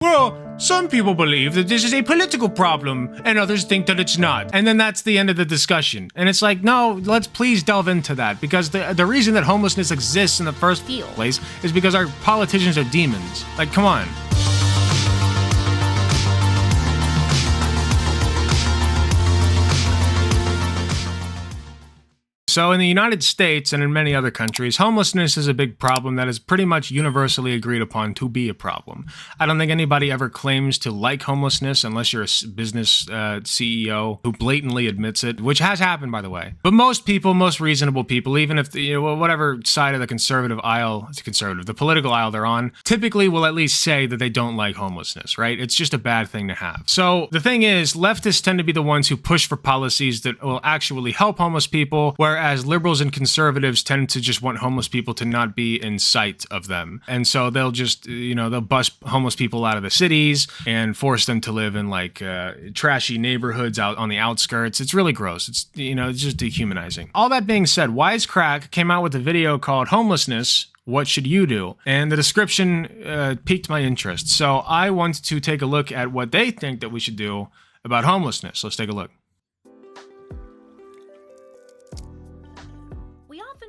Well, some people believe that this is a political problem, and others think that it's not. And then that's the end of the discussion. And it's like, no, let's please delve into that, because the reason that homelessness exists in the first place is because our politicians are demons. Like, come on. So in the United States and in many other countries, homelessness is a big problem that is pretty much universally agreed upon to be a problem. I don't think anybody ever claims to like homelessness unless you're a business CEO who blatantly admits it, which has happened, by the way. But most people, most reasonable people, even if, whatever side of the conservative aisle, the political aisle they're on, typically will at least say that they don't like homelessness, right? It's just a bad thing to have. So the thing is, leftists tend to be the ones who push for policies that will actually help homeless people, whereas liberals and conservatives tend to just want homeless people to not be in sight of them. And so they'll just, they'll bust homeless people out of the cities and force them to live in like trashy neighborhoods out on the outskirts. It's really gross. It's, it's just dehumanizing. All that being said, Wisecrack came out with a video called Homelessness, What Should You Do? And the description piqued my interest. So I want to take a look at what they think that we should do about homelessness. Let's take a look.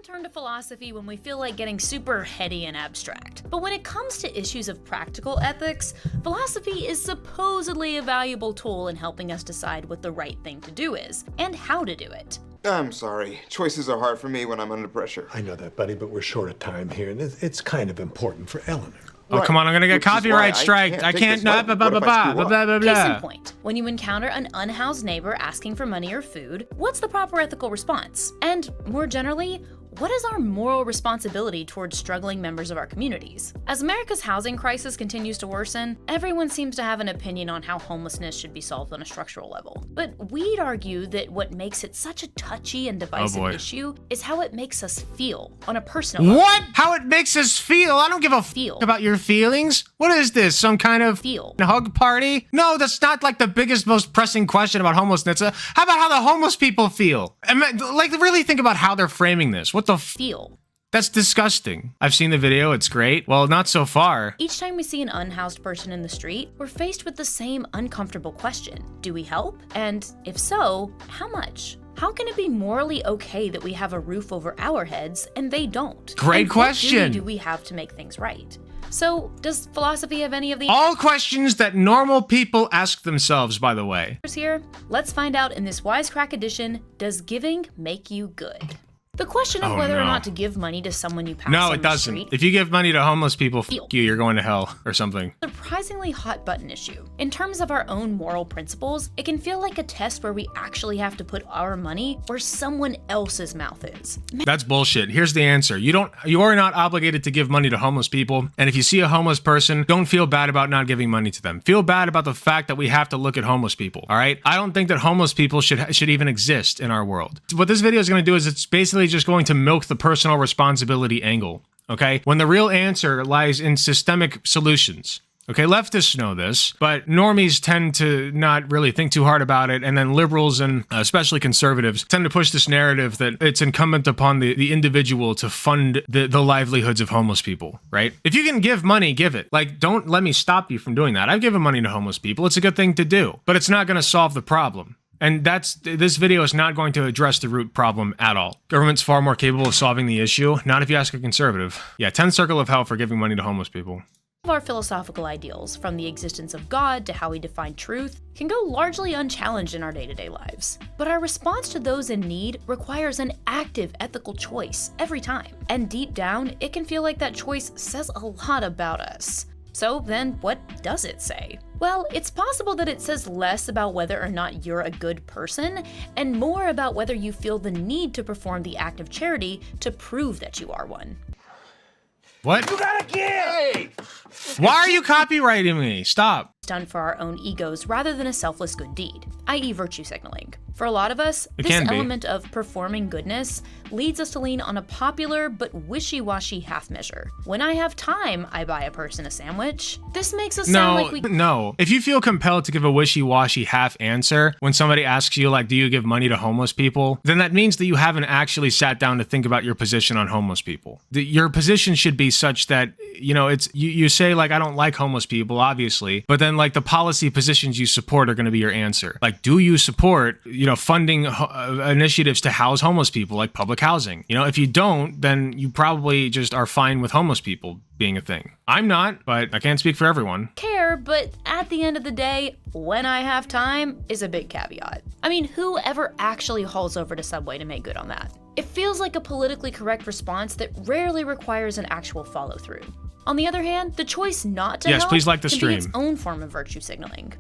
Turn to philosophy when we feel like getting super heady and abstract. But when it comes to issues of practical ethics, philosophy is supposedly a valuable tool in helping us decide what the right thing to do is, and how to do it. I'm sorry. Choices are hard for me when I'm under pressure. I know that, buddy, but we're short of time here, and it's kind of important for Eleanor. Oh, right. Come on, I'm gonna get copyright striked. I can't, blah, blah, blah, blah, blah, blah, blah. Case in point, when you encounter an unhoused neighbor asking for money or food, what's the proper ethical response? And more generally, what is our moral responsibility towards struggling members of our communities? As America's housing crisis continues to worsen, everyone seems to have an opinion on how homelessness should be solved on a structural level. But we'd argue that what makes it such a touchy and divisive issue is how it makes us feel on a personal level. What? How it makes us feel? I don't give a f about your feelings. What is this? Some kind of hug party? No, that's not like the biggest, most pressing question about homelessness. How about how the homeless people feel? Like, really think about how they're framing this. What the feel? That's disgusting. I've seen the video, it's great. Well, not so far. Each time we see an unhoused person in the street, we're faced with the same uncomfortable question. Do we help? And if so, how much? How can it be morally okay that we have a roof over our heads and they don't? Great question. What duty do we have to make things right? So, does philosophy have any of the all questions that normal people ask themselves, by the way? Here, let's find out in this Wisecrack edition, does giving make you good? The question of whether or not to give money to someone you pass on the street. If you give money to homeless people, f you, you're going to hell or something. Surprisingly hot button issue. In terms of our own moral principles, it can feel like a test where we actually have to put our money where someone else's mouth is. That's bullshit. Here's the answer. You are not obligated to give money to homeless people. And if you see a homeless person, don't feel bad about not giving money to them. Feel bad about the fact that we have to look at homeless people. All right? I don't think that homeless people should even exist in our world. What this video is going to do is it's basically just going to milk the personal responsibility angle, okay? When the real answer lies in systemic solutions. Okay, leftists know this, but normies tend to not really think too hard about it, and then liberals and especially conservatives tend to push this narrative that it's incumbent upon the individual to fund the livelihoods of homeless people, right? If you can give money, give it. Like, don't let me stop you from doing that. I've given money to homeless people. It's a good thing to do, but it's not going to solve the problem. And this video is not going to address the root problem at all. Government's far more capable of solving the issue, not if you ask a conservative. Yeah, 10th circle of hell for giving money to homeless people. Our philosophical ideals, from the existence of God to how we define truth, can go largely unchallenged in our day-to-day lives. But our response to those in need requires an active ethical choice every time. And deep down, it can feel like that choice says a lot about us. So then, what does it say? Well, it's possible that it says less about whether or not you're a good person, and more about whether you feel the need to perform the act of charity to prove that you are one. What? You gotta give! Why are you copywriting me? Stop. done for our own egos rather than a selfless good deed, i.e. virtue signaling. For a lot of us, It this can be. element of performing goodness leads us to lean on a popular but wishy-washy half measure. When I have time, I buy a person a sandwich. This makes us sound like we... No. If you feel compelled to give a wishy-washy half answer when somebody asks you, like, do you give money to homeless people? Then that means that you haven't actually sat down to think about your position on homeless people. Your position should be such that, you know, it's you say, like, I don't like homeless people, obviously, but then, like, the policy positions you support are going to be your answer. Like, do you support, you know, funding initiatives to house homeless people, like public housing? You know, if you don't, then you probably just are fine with homeless people being a thing. I'm not, but I can't speak for everyone. care, but at the end of the day, when I have time is a big caveat. I mean, who ever actually hauls over to Subway to make good on that? It feels like a politically correct response that rarely requires an actual follow-through. On the other hand, the choice not to Yes, help please like the can stream. be its own form of virtue signaling.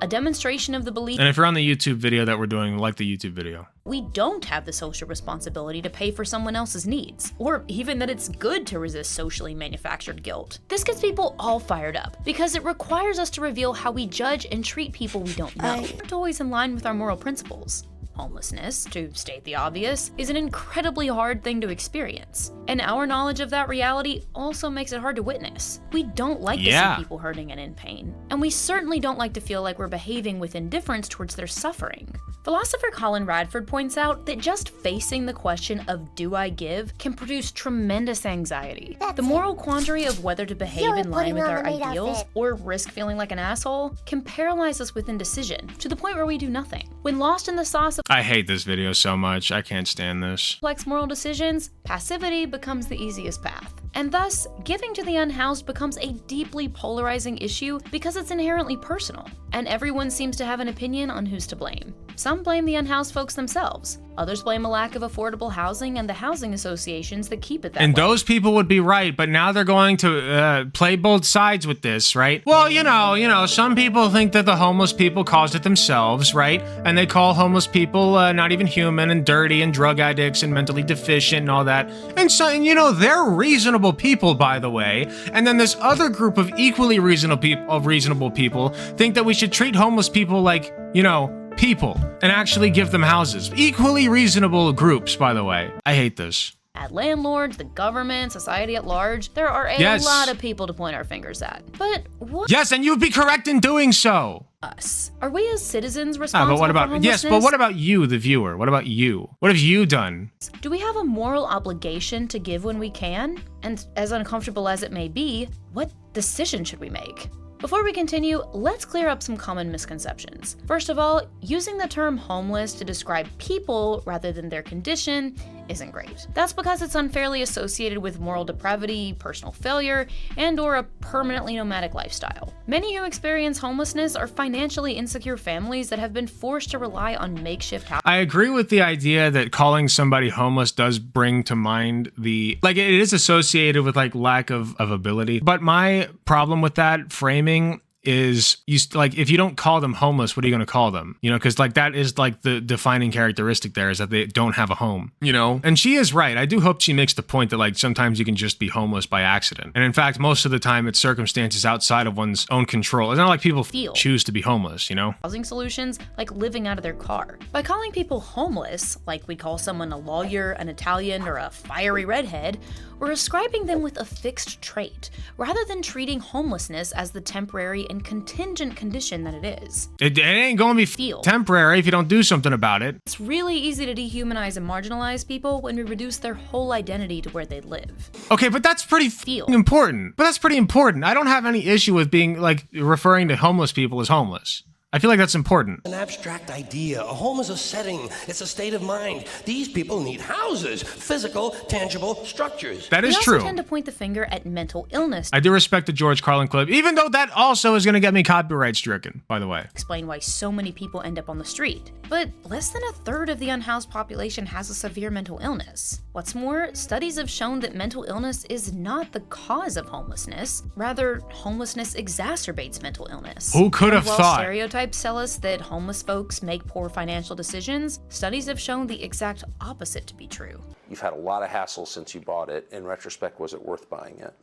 A demonstration of the belief And if you're on the YouTube video that we're doing, like the YouTube video. we don't have the social responsibility to pay for someone else's needs, or even that it's good to resist socially manufactured guilt. This gets people all fired up, because it requires us to reveal how we judge and treat people we don't know. Aren't always in line with our moral principles. Homelessness, to state the obvious, is an incredibly hard thing to experience, and our knowledge of that reality also makes it hard to witness. We don't like to see people hurting and in pain, and we certainly don't like to feel like we're behaving with indifference towards their suffering. Philosopher Colin Radford points out that just facing the question of do I give can produce tremendous anxiety. The moral quandary of whether to behave in line with our ideals or risk feeling like an asshole can paralyze us with indecision, to the point where we do nothing. When lost in the sauce of I hate this video so much. I can't stand this. complex moral decisions, passivity becomes the easiest path. And thus, giving to the unhoused becomes a deeply polarizing issue because it's inherently personal, and everyone seems to have an opinion on who's to blame. Some blame the unhoused folks themselves. Others blame a lack of affordable housing and the housing associations that keep it that And way. those people would be right, but now they're going to play both sides with this, right? Well, you know, some people think that the homeless people caused it themselves, right? And they call homeless people not even human and dirty and drug addicts and mentally deficient and all that. And so, and, you know, they're reasonable people, by the way. And then this other group of equally reasonable people think that we should treat homeless people like, you know, people and actually give them houses. Equally reasonable groups, by the way. I hate this. At landlords, the government, society at large, there are a Yes. lot of people to point our fingers at. But what Yes, and you'd be correct in doing so. us? Are we as citizens responsible But what for about homelessness? yes? But what about you, the viewer? What about you? What have you done? Do we have a moral obligation to give when we can? And as uncomfortable as it may be, what decision should we make? Before we continue, let's clear up some common misconceptions. First of all, using the term homeless to describe people rather than their condition isn't great. That's because it's unfairly associated with moral depravity, personal failure, and/or a permanently nomadic lifestyle. Many who experience homelessness are financially insecure families that have been forced to rely on makeshift housing. I agree with the idea that calling somebody homeless does bring to mind the, like, it is associated with like lack of ability. But my problem with that framing is like, if you don't call them homeless, what are you going to call them? You know, because like that is like the defining characteristic there is that they don't have a home, you know? And she is right. I do hope she makes the point that like sometimes you can just be homeless by accident. And in fact, most of the time it's circumstances outside of one's own control. It's not like people choose to be homeless, you know? Housing solutions like living out of their car. By calling people homeless, like we call someone a lawyer, an Italian, or a fiery redhead, we're ascribing them with a fixed trait, rather than treating homelessness as the temporary and contingent condition that it is. It ain't gonna be temporary if you don't do something about it. It's really easy to dehumanize and marginalize people when we reduce their whole identity to where they live. Okay, but that's pretty important. But that's pretty important. I don't have any issue with being like referring to homeless people as homeless. I feel like that's important. An abstract idea. A home is a setting. It's a state of mind. These people need houses, physical, tangible structures. That is we true. also tend to point the finger at mental illness. I do respect the George Carlin clip, even though that also is going to get me copyright stricken, by the way. Explain why so many people end up on the street. But less than a third of the unhoused population has a severe mental illness. What's more, studies have shown that mental illness is not the cause of homelessness. Rather, homelessness exacerbates mental illness. Who could have While thought? Stereotypes tell us that homeless folks make poor financial decisions, studies have shown the exact opposite to be true. You've had a lot of hassle since you bought it. In retrospect, was it worth buying it?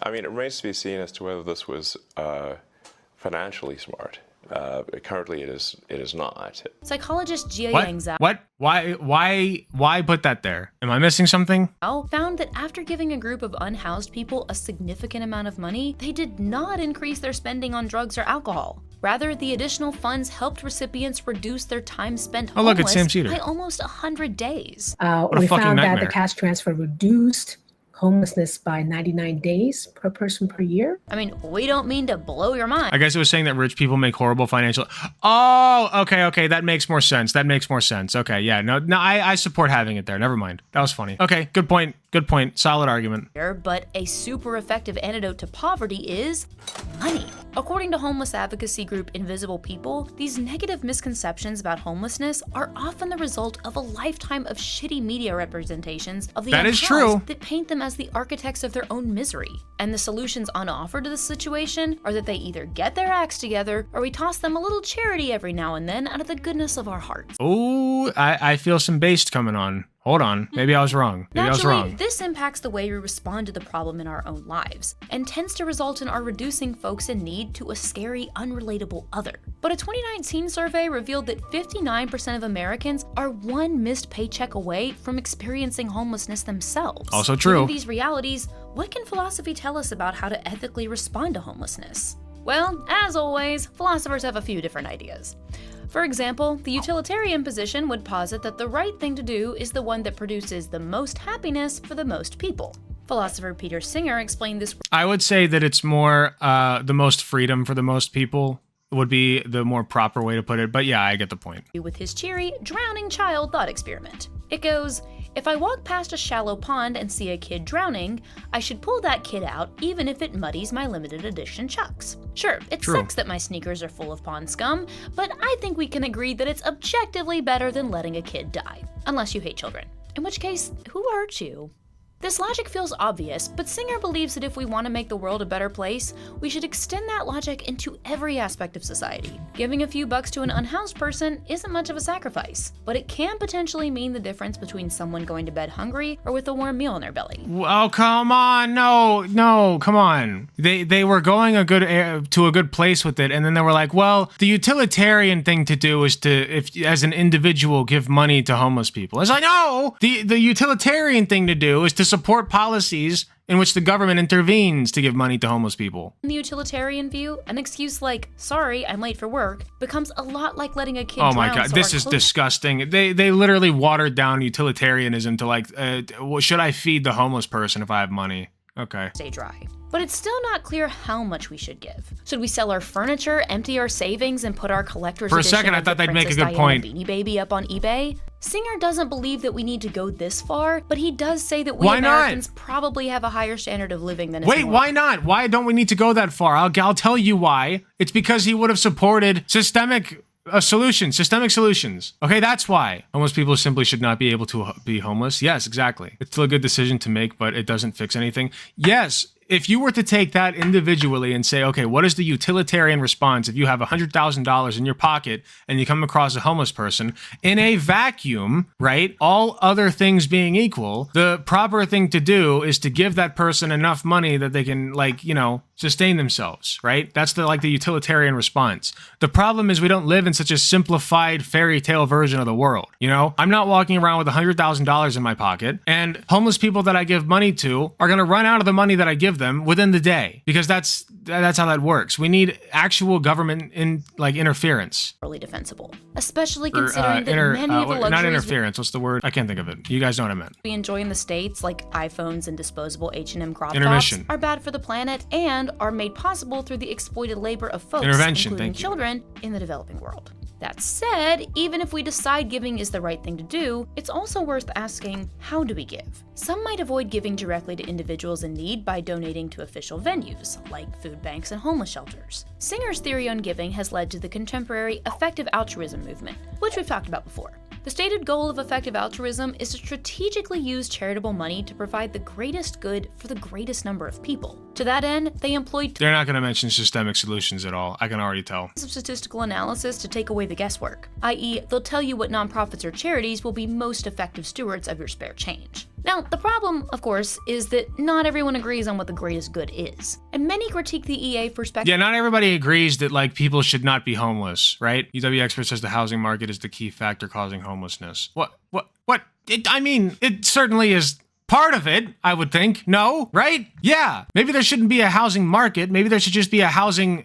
I mean, it remains to be seen as to whether this was financially smart. Currently, it is not. Psychologist Jia What? Yang Zhao What? Why put that there? Am I missing something? found that after giving a group of unhoused people a significant amount of money, they did not increase their spending on drugs or alcohol. Rather, the additional funds helped recipients reduce their time spent Oh, look, it's homeless Sam Cedar. by almost 100 days. a We fucking found that nightmare. the cash transfer reduced homelessness by 99 days per person per year. I mean, we don't mean to blow your mind. I guess it was saying that rich people make horrible financial. Oh, okay. That makes more sense. Okay, yeah, no, I support having it there. Never mind. That was funny. Okay, good point. Solid argument. But a super effective antidote to poverty is money. According to homeless advocacy group Invisible People, these negative misconceptions about homelessness are often the result of a lifetime of shitty media representations of the That is unhoused true. that paint them as the architects of their own misery. And the solutions on offer to this situation are that they either get their acts together or we toss them a little charity every now and then out of the goodness of our hearts. Ooh, I feel some based coming on. Hold on. Maybe I was wrong. Naturally, this impacts the way we respond to the problem in our own lives, and tends to result in our reducing folks in need to a scary, unrelatable other. But a 2019 survey revealed that 59% of Americans are one missed paycheck away from experiencing homelessness themselves. Also true. Given these realities, what can philosophy tell us about how to ethically respond to homelessness? Well, as always, philosophers have a few different ideas. For example, the utilitarian position would posit that the right thing to do is the one that produces the most happiness for the most people. Philosopher Peter Singer explained this. I would say that it's more the most freedom for the most people would be the more proper way to put it. But yeah, I get the point. With his cheery, drowning child thought experiment. It goes, if I walk past a shallow pond and see a kid drowning, I should pull that kid out even if it muddies my limited edition chucks. Sure, it True. sucks that my sneakers are full of pond scum, but I think we can agree that it's objectively better than letting a kid die. Unless you hate children. In which case, who hurt you? This logic feels obvious, but Singer believes that if we want to make the world a better place, we should extend that logic into every aspect of society. Giving a few bucks to an unhoused person isn't much of a sacrifice, but it can potentially mean the difference between someone going to bed hungry or with a warm meal in their belly. Oh, come on. No, come on. They were going to a good place with it, and then they were like, well, the utilitarian thing to do is to, if as an individual, give money to homeless people. It's like, no! The utilitarian thing to do is to support policies in which the government intervenes to give money to homeless people. In the utilitarian view, an excuse like, sorry, I'm late for work, becomes a lot like letting a kid Oh drown. my god, so this our is clothes disgusting. They literally watered down utilitarianism to like, should I feed the homeless person if I have money? Okay. stay dry. But it's still not clear how much we should give. Should we sell our furniture, empty our savings, and put our collector's For a edition second, I of thought the they'd make a Princess good Diana point. Beanie Baby up on eBay? Singer doesn't believe that we need to go this far, but he does say that we Why not? Americans probably have a higher standard of living than is Wait, normal. why not? Why don't we need to go that far? I'll tell you why. It's because he would have supported systemic solutions. Okay, that's why. Homeless people simply should not be able to be homeless. Yes, exactly. It's still a good decision to make, but it doesn't fix anything. Yes, if you were to take that individually and say, okay, what is the utilitarian response if you have $100,000 in your pocket and you come across a homeless person in a vacuum, right? All other things being equal, the proper thing to do is to give that person enough money that they can, like, you know, sustain themselves, right? That's the utilitarian response. The problem is we don't live in such a simplified fairy tale version of the world. You know, I'm not walking around with $100,000 in my pocket, and homeless people that I give money to are going to run out of the money that I give them within the day, because that's how that works. We need actual government interference. Really defensible, especially considering that many of the not luxuries interference. What's the word? I can't think of it. You guys know what I meant. we enjoy in the States, like iPhones and disposable H&M crop tops, Intermission. are bad for the planet and are made possible through the exploited labor of folks, Intervention, including thank you. children, in the developing world. That said, even if we decide giving is the right thing to do, it's also worth asking, how do we give? Some might avoid giving directly to individuals in need by donating to official venues, like food banks and homeless shelters. Singer's theory on giving has led to the contemporary effective altruism movement, which we've talked about before. The stated goal of effective altruism is to strategically use charitable money to provide the greatest good for the greatest number of people. To that end, they employed They're not going to mention systemic solutions at all. I can already tell. of statistical analysis to take away the guesswork, i.e., they'll tell you what nonprofits or charities will be most effective stewards of your spare change. Now, the problem, of course, is that not everyone agrees on what the greatest good is, and many critique the EA perspective. Yeah, not everybody agrees that, like, people should not be homeless, right? UW expert says the housing market is the key factor causing homelessness. What? It certainly is part of it, I would think. No, right? Yeah. Maybe there shouldn't be a housing market. Maybe there should just be a housing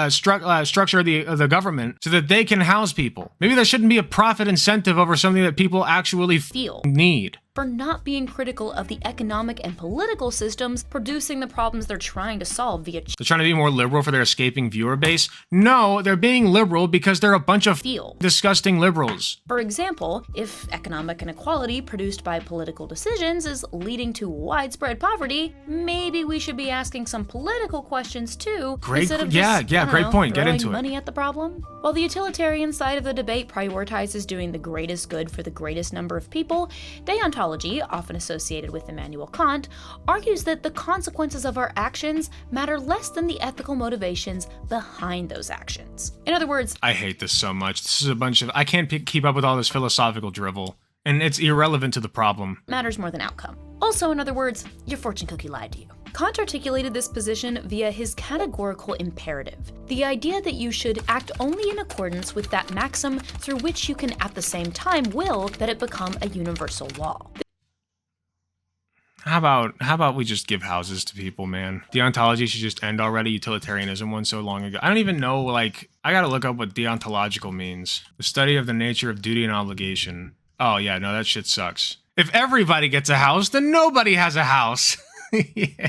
structure of the government so that they can house people. Maybe there shouldn't be a profit incentive over something that people actually need. For not being critical of the economic and political systems producing the problems they're trying to solve via They're trying to be more liberal for their escaping viewer base? No, they're being liberal because they're a bunch of disgusting liberals. For example, if economic inequality produced by political decisions is leading to widespread poverty, maybe we should be asking some political questions too, instead of just, great point. Get throwing into it. money at the problem. While the utilitarian side of the debate prioritizes doing the greatest good for the greatest number of people, Deontology, often associated with Immanuel Kant, argues that the consequences of our actions matter less than the ethical motivations behind those actions. In other words, I hate this so much. This is a bunch of... I can't keep up with all this philosophical drivel, and it's irrelevant to the problem. Matters more than outcome. Also, in other words, your fortune cookie lied to you. Kant articulated this position via his categorical imperative, the idea that you should act only in accordance with that maxim through which you can at the same time will that it become a universal law. How about we just give houses to people, man? Deontology should just end already. Utilitarianism won so long ago. I don't even know, like, I gotta look up what deontological means. The study of the nature of duty and obligation. Oh yeah, no, that shit sucks. If everybody gets a house, then nobody has a house. Yeah.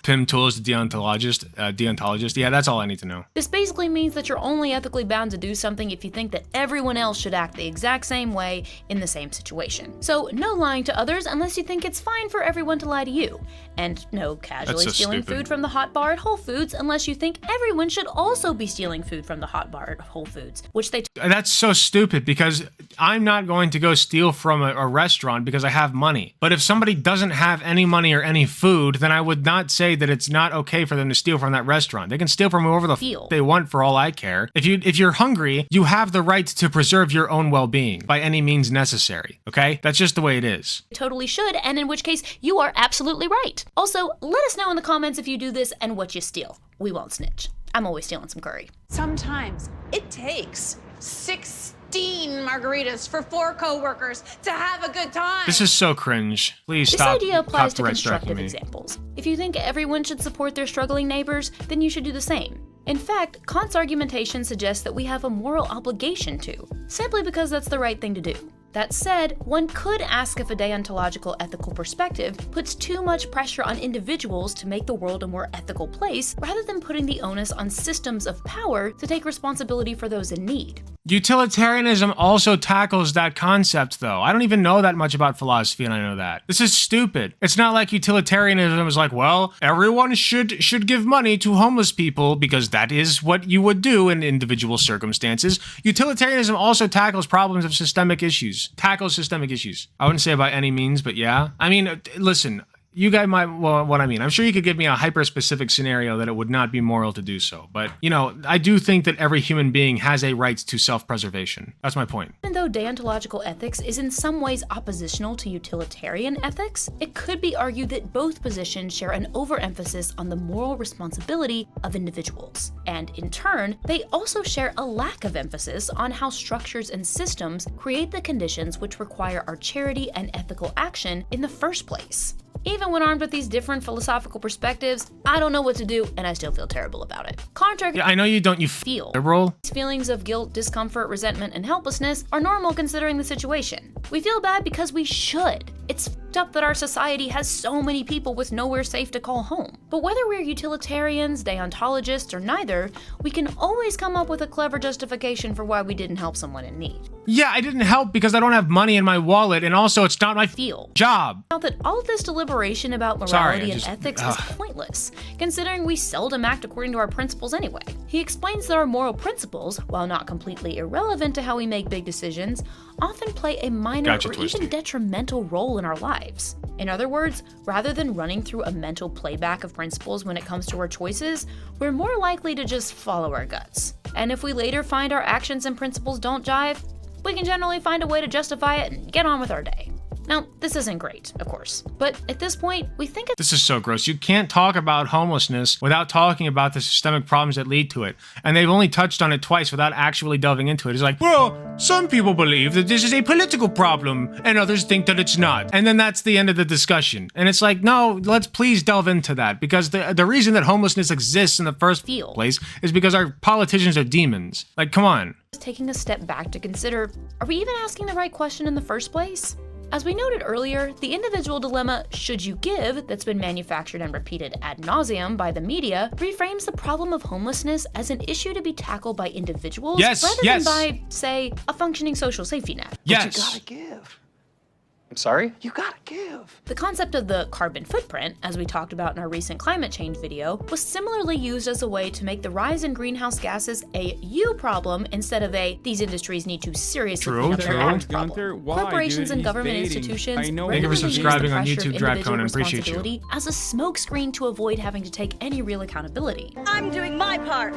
Pim Tool is the deontologist. Yeah, that's all I need to know. This basically means that you're only ethically bound to do something if you think that everyone else should act the exact same way in the same situation. So no lying to others unless you think it's fine for everyone to lie to you. And no casually stealing food from the hot bar at Whole Foods unless you think everyone should also be stealing food from the hot bar at Whole Foods, which they... That's so stupid because I'm not going to go steal from a restaurant because I have money. But if somebody doesn't have any money or any food, then I would not say that it's not okay for them to steal from that restaurant. They can steal from whoever they want for all I care. If you're hungry, you have the right to preserve your own well-being by any means necessary, okay? That's just the way it is. Totally should, and in which case, you are absolutely right. Also, let us know in the comments if you do this and what you steal. We won't snitch. I'm always stealing some curry. Sometimes it takes 16 margaritas for 4 co-workers to have a good time. This is so cringe. Please this stop. This idea applies to copyright constructive examples. If you think everyone should support their struggling neighbors, then you should do the same. In fact, Kant's argumentation suggests that we have a moral obligation to, simply because that's the right thing to do. That said, one could ask if a deontological ethical perspective puts too much pressure on individuals to make the world a more ethical place, rather than putting the onus on systems of power to take responsibility for those in need. Utilitarianism also tackles that concept, though. I don't even know that much about philosophy, and I know that. This is stupid. It's not like utilitarianism is like, well, everyone should give money to homeless people because that is what you would do in individual circumstances. Utilitarianism also tackles problems of systemic issues. Tackles systemic issues. I wouldn't say by any means, but yeah. I mean, listen. You guys might, well, what I mean, I'm sure you could give me a hyper-specific scenario that it would not be moral to do so. But, you know, I do think that every human being has a right to self-preservation. That's my point. Even though deontological ethics is in some ways oppositional to utilitarian ethics, it could be argued that both positions share an overemphasis on the moral responsibility of individuals. And in turn, they also share a lack of emphasis on how structures and systems create the conditions which require our charity and ethical action in the first place. Even when armed with these different philosophical perspectives, I don't know what to do, and I still feel terrible about it. Yeah, I know you don't. You feel liberal. These feelings of guilt, discomfort, resentment, and helplessness are normal considering the situation. We feel bad because we should. It's f***ed up that our society has so many people with nowhere safe to call home. But whether we're utilitarians, deontologists, or neither, we can always come up with a clever justification for why we didn't help someone in need. Yeah, I didn't help because I don't have money in my wallet, and also it's not my job. Now that all of this deliberation about morality and ethics is pointless, considering we seldom act according to our principles anyway. He explains that our moral principles, while not completely irrelevant to how we make big decisions, often play a minor or even detrimental role in our lives. In other words, rather than running through a mental playback of principles when it comes to our choices, we're more likely to just follow our guts. And if we later find our actions and principles don't jive, we can generally find a way to justify it and get on with our day. Now, this isn't great, of course, but at this point, we think This is so gross. You can't talk about homelessness without talking about the systemic problems that lead to it. And they've only touched on it twice without actually delving into it. It's like, well, some people believe that this is a political problem and others think that it's not. And then that's the end of the discussion. And it's like, no, let's please delve into that, because the reason that homelessness exists in the first place is because our politicians are demons. Like, come on. taking a step back to consider, are we even asking the right question in the first place? As we noted earlier, the individual dilemma, should you give, that's been manufactured and repeated ad nauseum by the media, reframes the problem of homelessness as an issue to be tackled by individuals rather than by, say, a functioning social safety net. But you gotta give. I'm sorry? You gotta give. The concept of the carbon footprint, as we talked about in our recent climate change video, was similarly used as a way to make the rise in greenhouse gases a you problem instead of a these industries need to seriously clean up their act problem. Corporations and government institutions Thank you for subscribing on YouTube, Drive Conan. Appreciate you. As a smokescreen to avoid having to take any real accountability. I'm doing my part.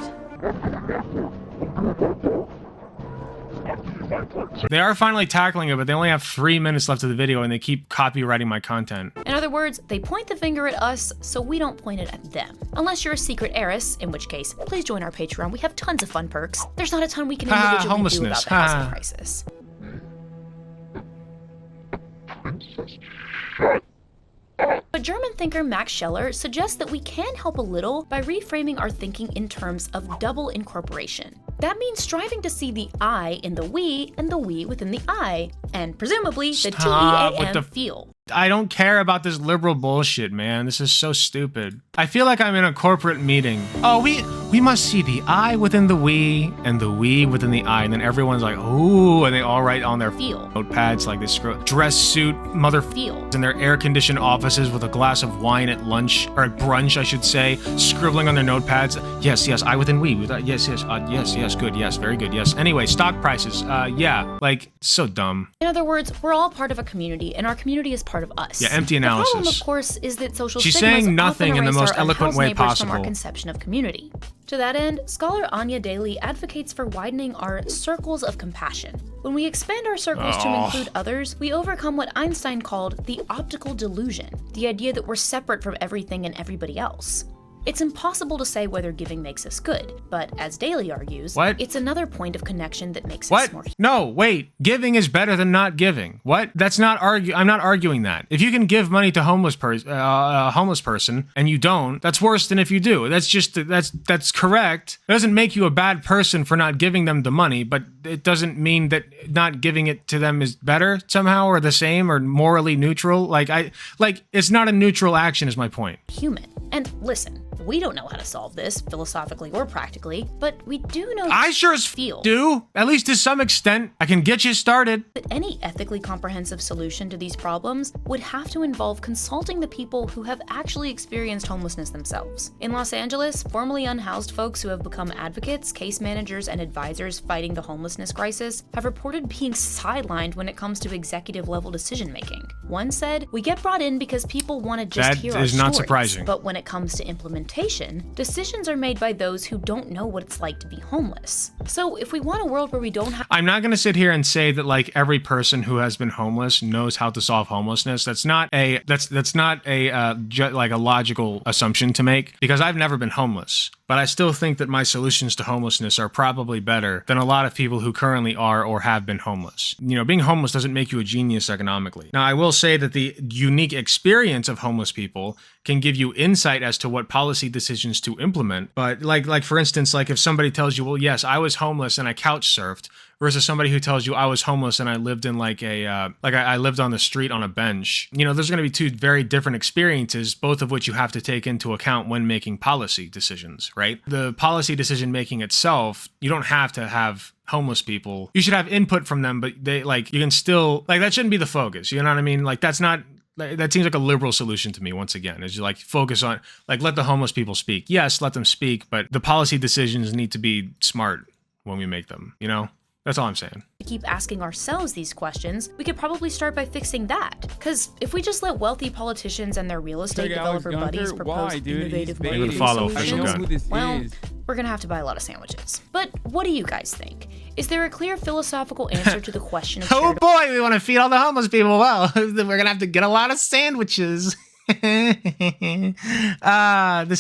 They are finally tackling it, but they only have 3 minutes left of the video and they keep copywriting my content. In other words, they point the finger at us, so we don't point it at them. Unless you're a secret heiress, in which case, please join our Patreon. We have tons of fun perks. There's not a ton we can individually do about the housing crisis. But German thinker Max Scheler suggests that we can help a little by reframing our thinking in terms of double incorporation. That means striving to see the I in the we and the we within the I, and presumably the TEAM feel. I don't care about this liberal bullshit, man. This is so stupid. I feel like I'm in a corporate meeting. Oh, we must see the I within the we and the we within the I, and then everyone's like, ooh, and they all write on their notepads like this dress suit mother in their air-conditioned offices with a glass of wine at lunch, or at brunch, I should say, scribbling on their notepads. Yes, yes, I within we. Yes, yes, yes, yes, good, yes, very good, yes. Anyway, stock prices. Yeah, like, so dumb. In other words, we're all part of a community, and our community is part of us. Yeah, empty analysis. The problem, of course, is that social She's stigmas saying nothing often in the most erase our eloquent way unhoused neighbors possible. from our conception of community. To that end, scholar Anya Daly advocates for widening our circles of compassion. When we expand our circles to include others, we overcome what Einstein called the optical delusion, the idea that we're separate from everything and everybody else. It's impossible to say whether giving makes us good, but as Daly argues, it's another point of connection that makes us more human. No, wait. Giving is better than not giving. What? That's not I'm not arguing that. If you can give money to a homeless person and you don't, that's worse than if you do. That's correct. It doesn't make you a bad person for not giving them the money, but it doesn't mean that not giving it to them is better somehow or the same or morally neutral. Like it's not a neutral action is my point. Human. And listen, we don't know how to solve this, philosophically or practically, but we do know I sure as do, at least to some extent. I can get you started. That any ethically comprehensive solution to these problems would have to involve consulting the people who have actually experienced homelessness themselves. In Los Angeles, formerly unhoused folks who have become advocates, case managers, and advisors fighting the homelessness crisis have reported being sidelined when it comes to executive-level decision-making. One said, "We get brought in because people want to just hear our stories." That is not surprising. But when it comes to implementation, decisions are made by those who don't know what it's like to be homeless. So if we want a world where we don't have— I'm not going to sit here and say that like every person who has been homeless knows how to solve homelessness. That's not a like a logical assumption to make, because I've never been homeless. But I still think that my solutions to homelessness are probably better than a lot of people who currently are or have been homeless. You know, being homeless doesn't make you a genius economically. Now, I will say that the unique experience of homeless people can give you insight as to what policy decisions to implement. But like for instance, like if somebody tells you, well, yes, I was homeless and I couch surfed, versus somebody who tells you I was homeless and I lived in I lived on the street on a bench. You know, there's going to be two very different experiences, both of which you have to take into account when making policy decisions, right? The policy decision making itself, you don't have to have homeless people. You should have input from them, but you can still, that shouldn't be the focus. You know what I mean? That seems like a liberal solution to me, once again, is you focus on, let the homeless people speak. Yes, let them speak, but the policy decisions need to be smart when we make them, you know? That's all I'm saying. To keep asking ourselves these questions, we could probably start by fixing that. Because if we just let wealthy politicians and their real estate developer buddies propose innovative marketing solutions, well, we're gonna have to buy a lot of sandwiches. But what do you guys think? Is there a clear philosophical answer to the question of Oh boy, we want to feed all the homeless people. Well, we're gonna have to get a lot of sandwiches. This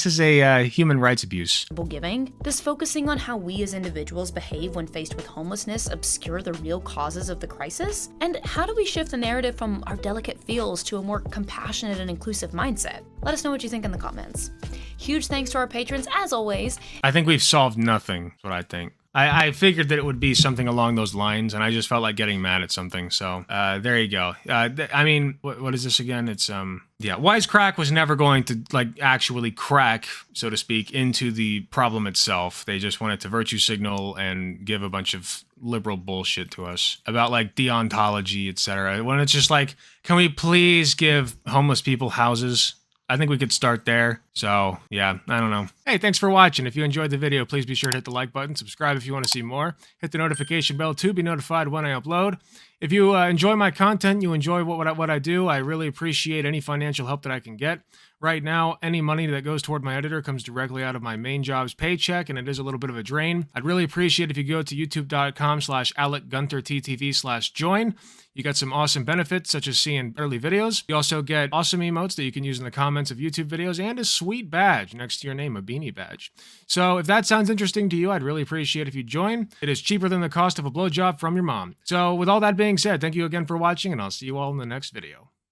is a human rights abuse. Giving? Does focusing on how we as individuals behave when faced with homelessness obscure the real causes of the crisis? And how do we shift the narrative from our delicate feels to a more compassionate and inclusive mindset? Let us know what you think in the comments. Huge thanks to our patrons, as always. I think we've solved nothing, is what I think. I figured that it would be something along those lines, and I just felt like getting mad at something. So there you go. I mean, what is this again? It's yeah, Wisecrack was never going to like actually crack, so to speak, into the problem itself. They just wanted to virtue signal and give a bunch of liberal bullshit to us about like deontology, etc. When it's just like, can we please give homeless people houses? I think we could start there. So yeah, I don't know. Hey, thanks for watching. If you enjoyed the video, please be sure to hit the like button, subscribe if you want to see more, hit the notification bell to be notified when I upload. If you enjoy my content, you enjoy what I do, I really appreciate any financial help that I can get. Right now, any money that goes toward my editor comes directly out of my main job's paycheck, and it is a little bit of a drain. I'd really appreciate if you go to youtube.com/AlecGunterTTV/join. You got some awesome benefits, such as seeing early videos. You also get awesome emotes that you can use in the comments of YouTube videos, and a sweet badge next to your name, a beanie badge. So if that sounds interesting to you, I'd really appreciate if you join. It is cheaper than the cost of a blowjob from your mom. So with all that being said, thank you again for watching, and I'll see you all in the next video.